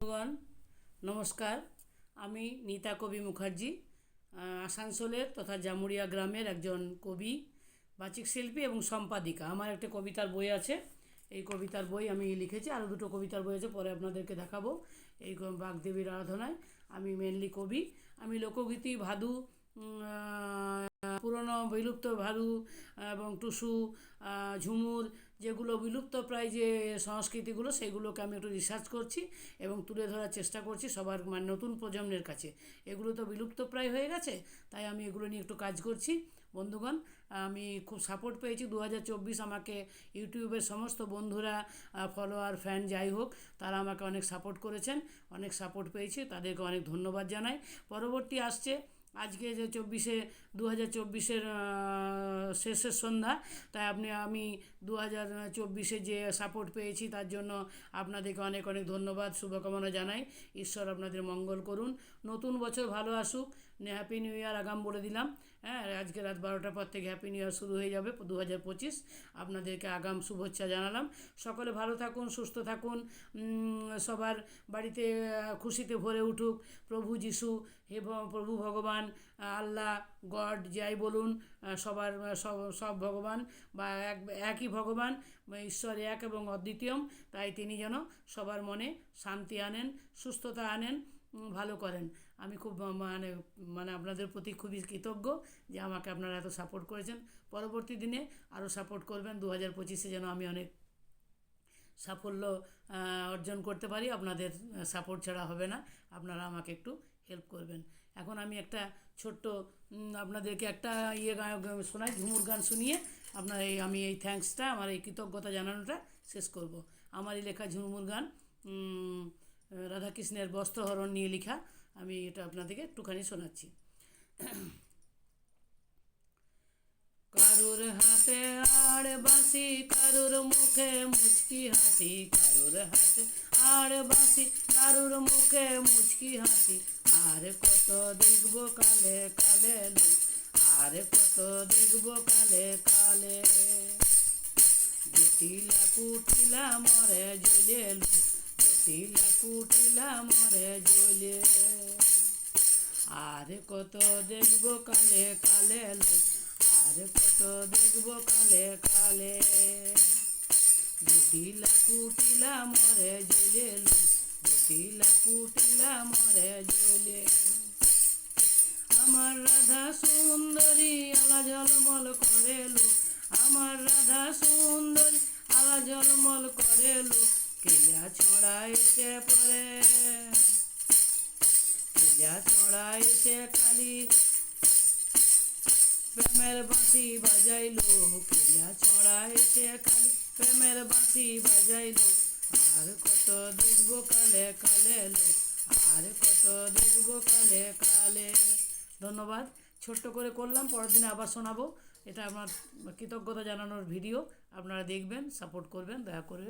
বন্ধুগণ নমস্কার। আমি নীতা কবি মুখার্জি, আসানসোলের তথা জামুরিয়া গ্রামের একজন কবি, বাচিক শিল্পী এবং সম্পাদিকা। আমার একটা কবিতার বই আছে। এই কবিতার বই আমি লিখেছি। আরও দুটো কবিতার বই আছে, পরে আপনাদেরকে দেখাবো। এই বাগদেবীর আরাধনায় আমি মেনলি কবি। আমি লোকগীতি, ভাদু, পুরনো বিলুপ্ত ভাদু এবং টুসু, ঝুমুর, যেগুলো বিলুপ্ত প্রায় যে সংস্কৃতিগুলো, সেগুলোকে আমি একটু রিসার্চ করছি এবং তুলে ধরার চেষ্টা করছি সবার, মানে নতুন প্রজন্মের কাছে। এগুলো তো বিলুপ্ত প্রায় হয়ে গেছে, তাই আমি এগুলো নিয়ে একটু কাজ করছি। বন্ধুগণ, আমি খুব সাপোর্ট পেয়েছি। 2024 আমাকে ইউটিউবের সমস্ত বন্ধুরা, ফলোয়ার, ফ্যান, যাই হোক, তারা আমাকে অনেক সাপোর্ট করেছেন, অনেক সাপোর্ট পেয়েছি, তাদেরকে অনেক ধন্যবাদ জানাই। পরবর্তী আসছে আজকে যে 2024-এর শেষের সন্ধ্যা, তাই আমি 2024-এ যে সাপোর্ট পেয়েছি তার জন্য আপনাদেরকে অনেক অনেক ধন্যবাদ, শুভকামনা জানাই। ঈশ্বর আপনাদের মঙ্গল করুন, নতুন বছর ভালো আসুক। হ্যাপি নিউ ইয়ার আগাম বলে দিলাম। হ্যাঁ, আজকে রাত 12টার পর থেকে হ্যাপি নিউ ইয়ার শুরু হয়ে যাবে 2025। আপনাদেরকে আগাম শুভেচ্ছা জানালাম। সকলে ভালো থাকুন, সুস্থ থাকুন, সবার বাড়িতে খুশিতে ভরে উঠুক। প্রভু যিশু, হে প্রভু ভগবান, আল্লাহ, গড যাই বলুন, সবার সব ভগবান বা একই ভগবান, ঈশ্বর এক এবং অদ্বিতীয়। তাই তিনি যেন সবার মনে শান্তি আনেন, সুস্থতা আনেন, ভালো করেন। আমি খুব মানে আপনাদের প্রতি খুবই কৃতজ্ঞ যে আমাকে আপনারা এত সাপোর্ট করেছেন। পরবর্তী দিনে আরও সাপোর্ট করবেন। 2025-এ যেন আমি অনেক সাফল্য অর্জন করতে পারি। আপনাদের সাপোর্ট ছাড়া হবে না, আপনারা আমাকে একটু হেল্প করবেন। এখন আমি একটা ছোট্ট আপনাদেরকে একটা শোনাই, ঝুমুর গান শুনিয়ে আমি এই থ্যাঙ্কসটা, আমার এই কৃতজ্ঞতা জানানোটা শেষ করব। আমারই লেখা ঝুমুর গান, রাধাকৃষ্ণের বস্ত্রহরণ নিয়ে লেখা। আমি এটা আপনাদেরকে একটুখানি শোনাচ্ছি। কারুর হাতে আড় বাঁশি, কারুর মুখে মুচকি হাসি, কারুর হাতে আড় বাঁশি, কারুর মুখে মুচকি হাসি। আর কত দেখবো কালে কালে লো, আর কত দেখবো কালে কালে। জটিলা কুটিলা মরে জ্বলে লো, জটিলা কুটিলা মরে জ্বলে। আর কত দেখবো কালে কালে লো, আর কত দেখবো কালে কালে। জটিলা কুটিলা মরে জ্বলে লো, জটিলা কুটিলা মরে জ্বলে। আমার রাধা সুন্দরী আলা ঝলমল করে লো, আমার রাধা সুন্দরী আলা ঝলমল করে লো। কেলিয়া ছড়াইতে পরে, কেলিয়া ছড়াইতে কালি প্রেমের বাঁশি বাজাইলো, কেলিয়া ছড়াইতে কালি প্রেমের বাঁশি বাজাইলো। আর কত দেখবো কালে কালে লো, আর কত দেখবো কালে কালে। ধন্যবাদ। ছোট্ট করে করলাম, পরের দিনে আবার শোনাবো। এটা আমার কৃতজ্ঞতা জানানোর ভিডিও, আপনারা দেখবেন, সাপোর্ট করবেন দয়া করে।